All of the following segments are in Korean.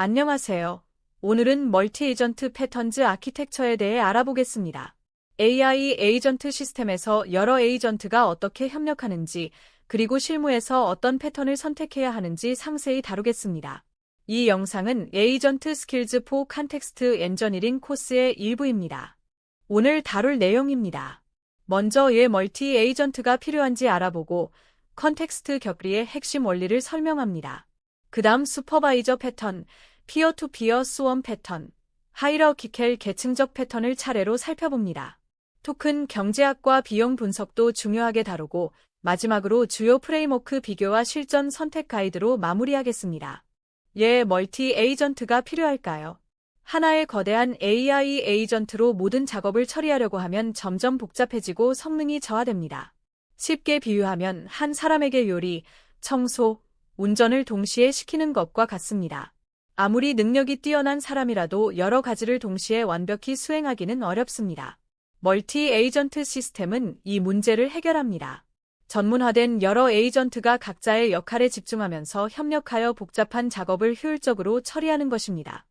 안녕하세요. 오늘은 멀티 에이전트 패턴즈 아키텍처에 대해 알아보겠습니다. AI 에이전트 시스템에서 여러 에이전트가 어떻게 협력하는지, 그리고 실무에서 어떤 패턴을 선택해야 하는지 상세히 다루겠습니다. 이 영상은 에이전트 스킬즈 포 컨텍스트 엔저니링 코스의 일부입니다. 오늘 다룰 내용입니다. 먼저 왜 멀티 에이전트가 필요한지 알아보고 컨텍스트 격리의 핵심 원리를 설명합니다. 그 다음 슈퍼바이저 패턴, 피어-투-피어 스원 패턴, 하이라키컬 계층적 패턴을 차례로 살펴봅니다. 토큰 경제학과 비용 분석도 중요하게 다루고 마지막으로 주요 프레임워크 비교와 실전 선택 가이드로 마무리하겠습니다. 왜 멀티 에이전트가 필요할까요? 하나의 거대한 AI 에이전트로 모든 작업을 처리하려고 하면 점점 복잡해지고 성능이 저하됩니다. 쉽게 비유하면 한 사람에게 요리, 청소, 운전을 동시에 시키는 것과 같습니다. 아무리 능력이 뛰어난 사람이라도 여러 가지를 동시에 완벽히 수행하기는 어렵습니다. 멀티 에이전트 시스템은 이 문제를 해결합니다. 전문화된 여러 에이전트가 각자의 역할에 집중하면서 협력하여 복잡한 작업을 효율적으로 처리하는 것입니다.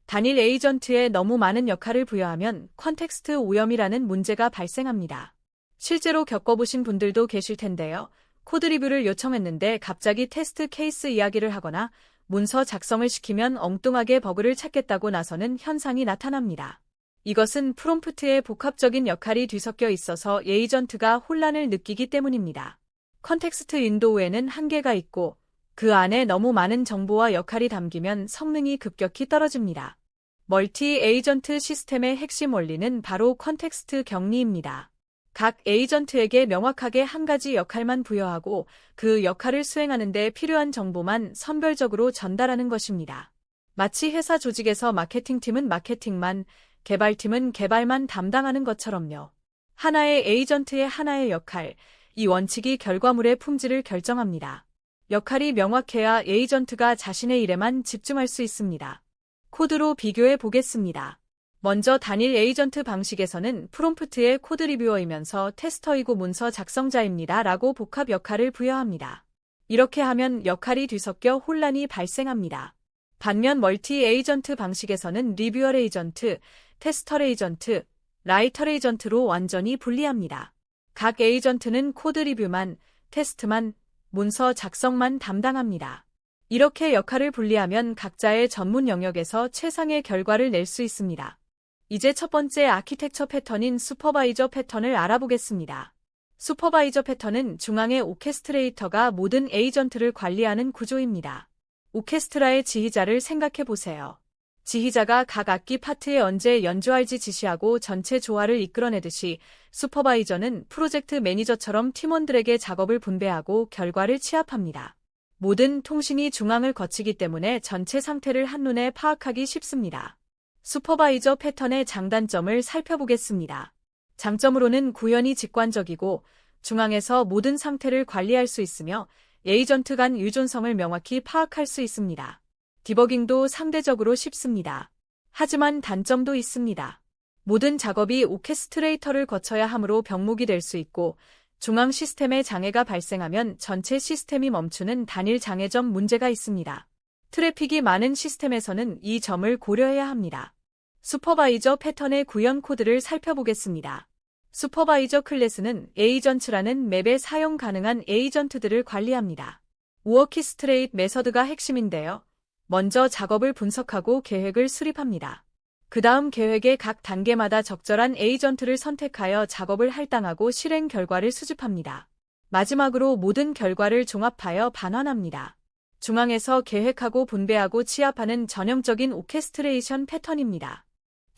단일 에이전트에 너무 많은 역할을 부여하면 컨텍스트 오염이라는 문제가 발생합니다. 실제로 겪어보신 분들도 계실 텐데요. 코드 리뷰를 요청했는데 갑자기 테스트 케이스 이야기를 하거나 문서 작성을 시키면 엉뚱하게 버그를 찾겠다고 나서는 현상이 나타납니다. 이것은 프롬프트에 복합적인 역할이 뒤섞여 있어서 에이전트가 혼란을 느끼기 때문입니다. 컨텍스트 윈도우에는 한계가 있고 그 안에 너무 많은 정보와 역할이 담기면 성능이 급격히 떨어집니다. 멀티 에이전트 시스템의 핵심 원리는 바로 컨텍스트 격리입니다. 각 에이전트에게 명확하게 한 가지 역할만 부여하고 그 역할을 수행하는 데 필요한 정보만 선별적으로 전달하는 것입니다. 마치 회사 조직에서 마케팅팀은 마케팅만, 개발팀은 개발만 담당하는 것처럼요. 하나의 에이전트의 하나의 역할, 이 원칙이 결과물의 품질을 결정합니다. 역할이 명확해야 에이전트가 자신의 일에만 집중할 수 있습니다. 코드로 비교해 보겠습니다. 먼저 단일 에이전트 방식에서는 프롬프트의 코드 리뷰어이면서 테스터이고 문서 작성자입니다 라고 복합 역할을 부여합니다. 이렇게 하면 역할이 뒤섞여 혼란이 발생합니다. 반면 멀티 에이전트 방식에서는 리뷰어 에이전트, 테스터 에이전트, 라이터 에이전트로 완전히 분리합니다. 각 에이전트는 코드 리뷰만, 테스트만, 문서 작성만 담당합니다. 이렇게 역할을 분리하면 각자의 전문 영역에서 최상의 결과를 낼 수 있습니다. 이제 첫 번째 아키텍처 패턴인 슈퍼바이저 패턴을 알아보겠습니다. 슈퍼바이저 패턴은 중앙의 오케스트레이터가 모든 에이전트를 관리하는 구조입니다. 오케스트라의 지휘자를 생각해 보세요. 지휘자가 각 악기 파트에 언제 연주할지 지시하고 전체 조화를 이끌어내듯이 슈퍼바이저는 프로젝트 매니저처럼 팀원들에게 작업을 분배하고 결과를 취합합니다. 모든 통신이 중앙을 거치기 때문에 전체 상태를 한눈에 파악하기 쉽습니다. 슈퍼바이저 패턴의 장단점을 살펴보겠습니다. 장점으로는 구현이 직관적이고 중앙에서 모든 상태를 관리할 수 있으며 에이전트 간 유존성을 명확히 파악할 수 있습니다. 디버깅도 상대적으로 쉽습니다. 하지만 단점도 있습니다. 모든 작업이 오케스트레이터를 거쳐야 하므로 병목이 될 수 있고 중앙 시스템에 장애가 발생하면 전체 시스템이 멈추는 단일 장애점 문제가 있습니다. 트래픽이 많은 시스템에서는 이 점을 고려해야 합니다. 슈퍼바이저 패턴의 구현 코드를 살펴보겠습니다. 슈퍼바이저 클래스는 에이전트라는 맵에 사용 가능한 에이전트들을 관리합니다. 오어키스트레이트 메서드가 핵심인데요. 먼저 작업을 분석하고 계획을 수립합니다. 그 다음 계획의 각 단계마다 적절한 에이전트를 선택하여 작업을 할당하고 실행 결과를 수집합니다. 마지막으로 모든 결과를 종합하여 반환합니다. 중앙에서 계획하고 분배하고 취합하는 전형적인 오케스트레이션 패턴입니다.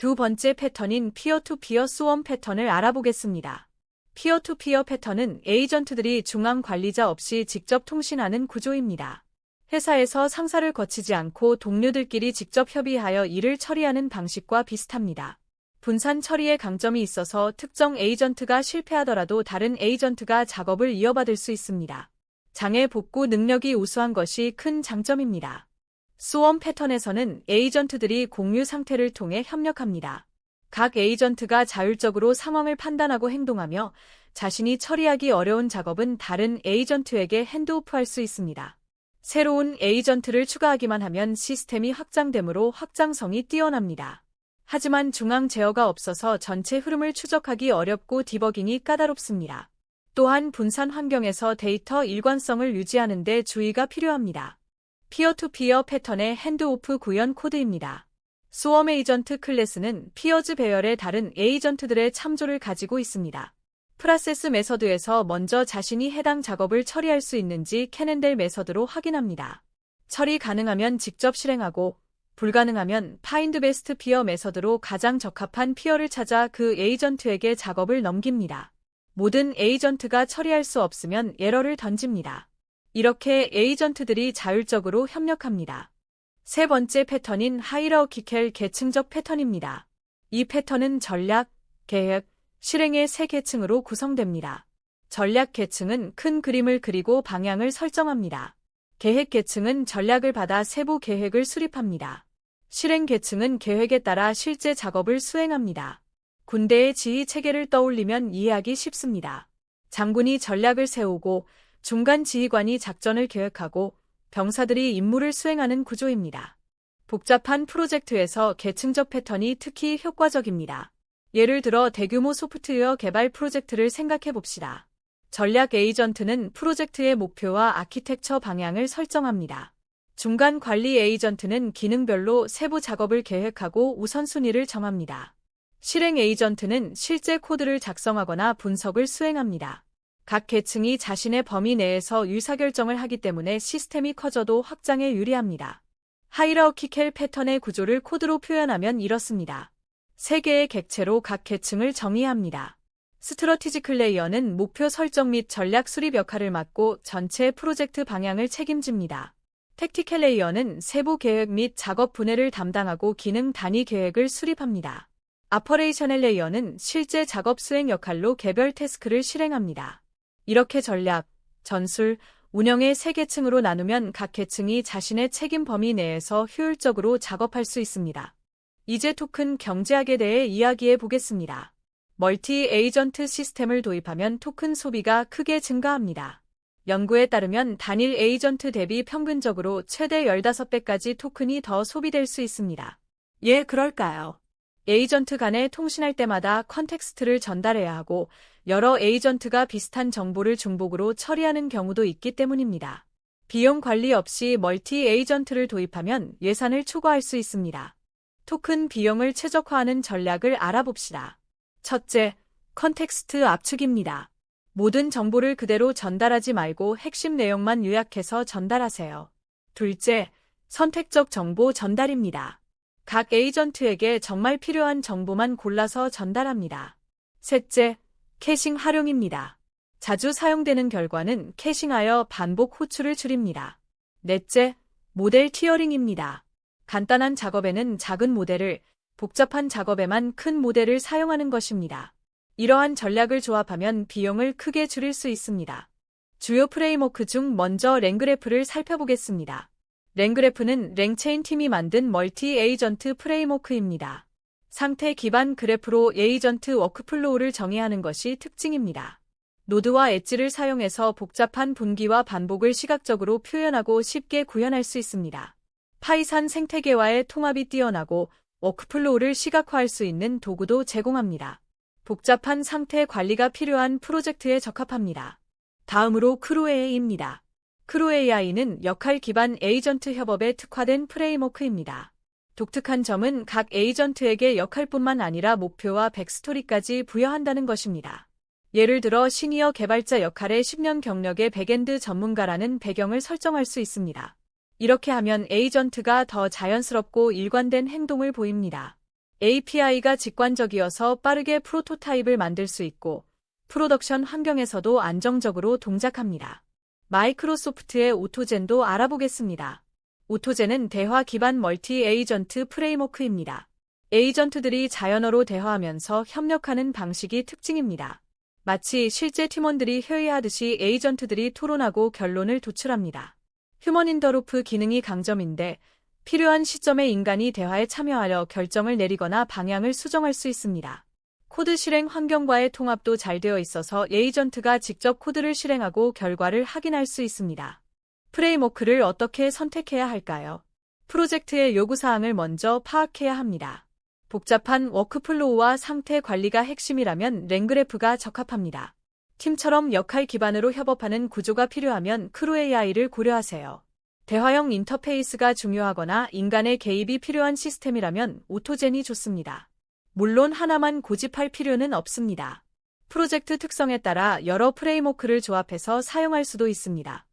두 번째 패턴인 피어-투-피어 스원 패턴을 알아보겠습니다. 피어-투-피어 패턴은 에이전트들이 중앙 관리자 없이 직접 통신하는 구조입니다. 회사에서 상사를 거치지 않고 동료들끼리 직접 협의하여 일을 처리하는 방식과 비슷합니다. 분산 처리의 강점이 있어서 특정 에이전트가 실패하더라도 다른 에이전트가 작업을 이어받을 수 있습니다. 장애 복구 능력이 우수한 것이 큰 장점입니다. 스원 패턴에서는 에이전트들이 공유 상태를 통해 협력합니다. 각 에이전트가 자율적으로 상황을 판단하고 행동하며 자신이 처리하기 어려운 작업은 다른 에이전트에게 핸드오프할 수 있습니다. 새로운 에이전트를 추가하기만 하면 시스템이 확장되므로 확장성이 뛰어납니다. 하지만 중앙 제어가 없어서 전체 흐름을 추적하기 어렵고 디버깅이 까다롭습니다. 또한 분산 환경에서 데이터 일관성을 유지하는 데 주의가 필요합니다. 피어투피어 패턴의 핸드오프 구현 코드입니다. 스웜 에이전트 클래스는 피어즈 배열의 다른 에이전트들의 참조를 가지고 있습니다. 프로세스 메서드에서 먼저 자신이 해당 작업을 처리할 수 있는지 캐넨델 메서드로 확인합니다. 처리 가능하면 직접 실행하고 불가능하면 파인드 베스트 피어 메서드로 가장 적합한 피어를 찾아 그 에이전트에게 작업을 넘깁니다. 모든 에이전트가 처리할 수 없으면 에러를 던집니다. 이렇게 에이전트들이 자율적으로 협력합니다. 세 번째 패턴인 하이라키컬 계층적 패턴입니다. 이 패턴은 전략, 계획, 실행의 세 계층으로 구성됩니다. 전략 계층은 큰 그림을 그리고 방향을 설정합니다. 계획 계층은 전략을 받아 세부 계획을 수립합니다. 실행 계층은 계획에 따라 실제 작업을 수행합니다. 군대의 지휘 체계를 떠올리면 이해하기 쉽습니다. 장군이 전략을 세우고 중간 지휘관이 작전을 계획하고 병사들이 임무를 수행하는 구조입니다. 복잡한 프로젝트에서 계층적 패턴이 특히 효과적입니다. 예를 들어 대규모 소프트웨어 개발 프로젝트를 생각해 봅시다. 전략 에이전트는 프로젝트의 목표와 아키텍처 방향을 설정합니다. 중간 관리 에이전트는 기능별로 세부 작업을 계획하고 우선순위를 정합니다. 실행 에이전트는 실제 코드를 작성하거나 분석을 수행합니다. 각 계층이 자신의 범위 내에서 의사결정을 하기 때문에 시스템이 커져도 확장에 유리합니다. 하이라키컬 패턴의 구조를 코드로 표현하면 이렇습니다. 세 개의 객체로 각 계층을 정의합니다. 스트러티지클 레이어는 목표 설정 및 전략 수립 역할을 맡고 전체 프로젝트 방향을 책임집니다. 택티컬 레이어는 세부 계획 및 작업 분해를 담당하고 기능 단위 계획을 수립합니다. 아퍼레이셔널 레이어는 실제 작업 수행 역할로 개별 태스크를 실행합니다. 이렇게 전략, 전술, 운영의 세 계층으로 나누면 각 계층이 자신의 책임 범위 내에서 효율적으로 작업할 수 있습니다. 이제 토큰 경제학에 대해 이야기해 보겠습니다. 멀티 에이전트 시스템을 도입하면 토큰 소비가 크게 증가합니다. 연구에 따르면 단일 에이전트 대비 평균적으로 최대 15배까지 토큰이 더 소비될 수 있습니다. 예, 그럴까요? 에이전트 간에 통신할 때마다 컨텍스트를 전달해야 하고 여러 에이전트가 비슷한 정보를 중복으로 처리하는 경우도 있기 때문입니다. 비용 관리 없이 멀티 에이전트를 도입하면 예산을 초과할 수 있습니다. 토큰 비용을 최적화하는 전략을 알아봅시다. 첫째, 컨텍스트 압축입니다. 모든 정보를 그대로 전달하지 말고 핵심 내용만 요약해서 전달하세요. 둘째, 선택적 정보 전달입니다. 각 에이전트에게 정말 필요한 정보만 골라서 전달합니다. 셋째, 캐싱 활용입니다. 자주 사용되는 결과는 캐싱하여 반복 호출을 줄입니다. 넷째, 모델 티어링입니다. 간단한 작업에는 작은 모델을, 복잡한 작업에만 큰 모델을 사용하는 것입니다. 이러한 전략을 조합하면 비용을 크게 줄일 수 있습니다. 주요 프레임워크 중 먼저 랭그래프를 살펴보겠습니다. 랭그래프는 랭체인 팀이 만든 멀티 에이전트 프레임워크입니다. 상태 기반 그래프로 에이전트 워크플로우를 정의하는 것이 특징입니다. 노드와 엣지를 사용해서 복잡한 분기와 반복을 시각적으로 표현하고 쉽게 구현할 수 있습니다. 파이산 생태계와의 통합이 뛰어나고 워크플로우를 시각화할 수 있는 도구도 제공합니다. 복잡한 상태 관리가 필요한 프로젝트에 적합합니다. 다음으로 크루에이입니다. 크루에이는 역할 기반 에이전트 협업에 특화된 프레임워크입니다. 독특한 점은 각 에이전트에게 역할뿐만 아니라 목표와 백스토리까지 부여한다는 것입니다. 예를 들어 시니어 개발자 역할에 10년 경력의 백엔드 전문가라는 배경을 설정할 수 있습니다. 이렇게 하면 에이전트가 더 자연스럽고 일관된 행동을 보입니다. API가 직관적이어서 빠르게 프로토타입을 만들 수 있고 프로덕션 환경에서도 안정적으로 동작합니다. 마이크로소프트의 오토젠도 알아보겠습니다. 오토젠은 대화 기반 멀티 에이전트 프레임워크입니다. 에이전트들이 자연어로 대화하면서 협력하는 방식이 특징입니다. 마치 실제 팀원들이 회의하듯이 에이전트들이 토론하고 결론을 도출합니다. 휴먼 인더루프 기능이 강점인데 필요한 시점에 인간이 대화에 참여하려 결정을 내리거나 방향을 수정할 수 있습니다. 코드 실행 환경과의 통합도 잘 되어 있어서 에이전트가 직접 코드를 실행하고 결과를 확인할 수 있습니다. 프레임워크를 어떻게 선택해야 할까요? 프로젝트의 요구사항을 먼저 파악해야 합니다. 복잡한 워크플로우와 상태 관리가 핵심이라면 랭그래프가 적합합니다. 팀처럼 역할 기반으로 협업하는 구조가 필요하면 크루 AI를 고려하세요. 대화형 인터페이스가 중요하거나 인간의 개입이 필요한 시스템이라면 오토젠이 좋습니다. 물론 하나만 고집할 필요는 없습니다. 프로젝트 특성에 따라 여러 프레임워크를 조합해서 사용할 수도 있습니다.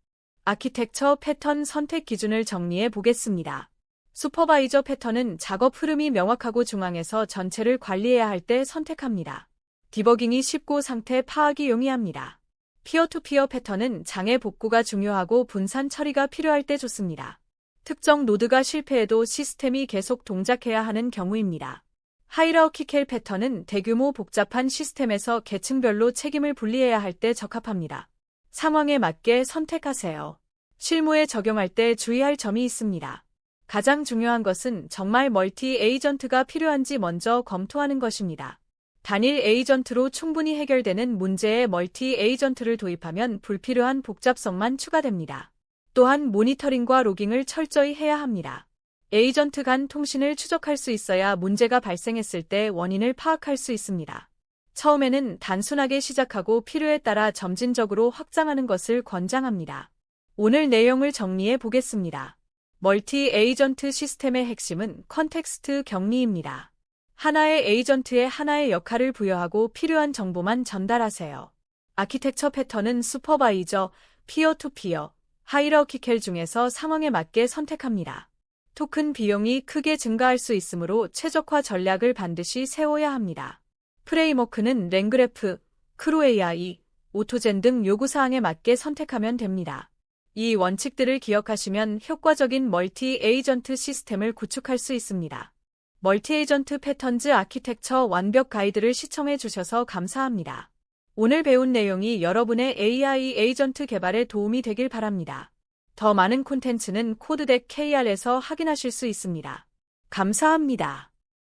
아키텍처 패턴 선택 기준을 정리해 보겠습니다. 슈퍼바이저 패턴은 작업 흐름이 명확하고 중앙에서 전체를 관리해야 할 때 선택합니다. 디버깅이 쉽고 상태 파악이 용이합니다. 피어투피어 패턴은 장애 복구가 중요하고 분산 처리가 필요할 때 좋습니다. 특정 노드가 실패해도 시스템이 계속 동작해야 하는 경우입니다. 하이라키컬 패턴은 대규모 복잡한 시스템에서 계층별로 책임을 분리해야 할 때 적합합니다. 상황에 맞게 선택하세요. 실무에 적용할 때 주의할 점이 있습니다. 가장 중요한 것은 정말 멀티 에이전트가 필요한지 먼저 검토하는 것입니다. 단일 에이전트로 충분히 해결되는 문제에 멀티 에이전트를 도입하면 불필요한 복잡성만 추가됩니다. 또한 모니터링과 로깅을 철저히 해야 합니다. 에이전트 간 통신을 추적할 수 있어야 문제가 발생했을 때 원인을 파악할 수 있습니다. 처음에는 단순하게 시작하고 필요에 따라 점진적으로 확장하는 것을 권장합니다. 오늘 내용을 정리해 보겠습니다. 멀티 에이전트 시스템의 핵심은 컨텍스트 격리입니다. 하나의 에이전트에 하나의 역할을 부여하고 필요한 정보만 전달하세요. 아키텍처 패턴은 슈퍼바이저, 피어투피어, 하이라키컬 중에서 상황에 맞게 선택합니다. 토큰 비용이 크게 증가할 수 있으므로 최적화 전략을 반드시 세워야 합니다. 프레임워크는 랭그래프, 크루 AI, 오토젠 등 요구사항에 맞게 선택하면 됩니다. 이 원칙들을 기억하시면 효과적인 멀티 에이전트 시스템을 구축할 수 있습니다. 멀티 에이전트 패턴즈 아키텍처 완벽 가이드를 시청해 주셔서 감사합니다. 오늘 배운 내용이 여러분의 AI 에이전트 개발에 도움이 되길 바랍니다. 더 많은 콘텐츠는 코드덱 KR에서 확인하실 수 있습니다. 감사합니다.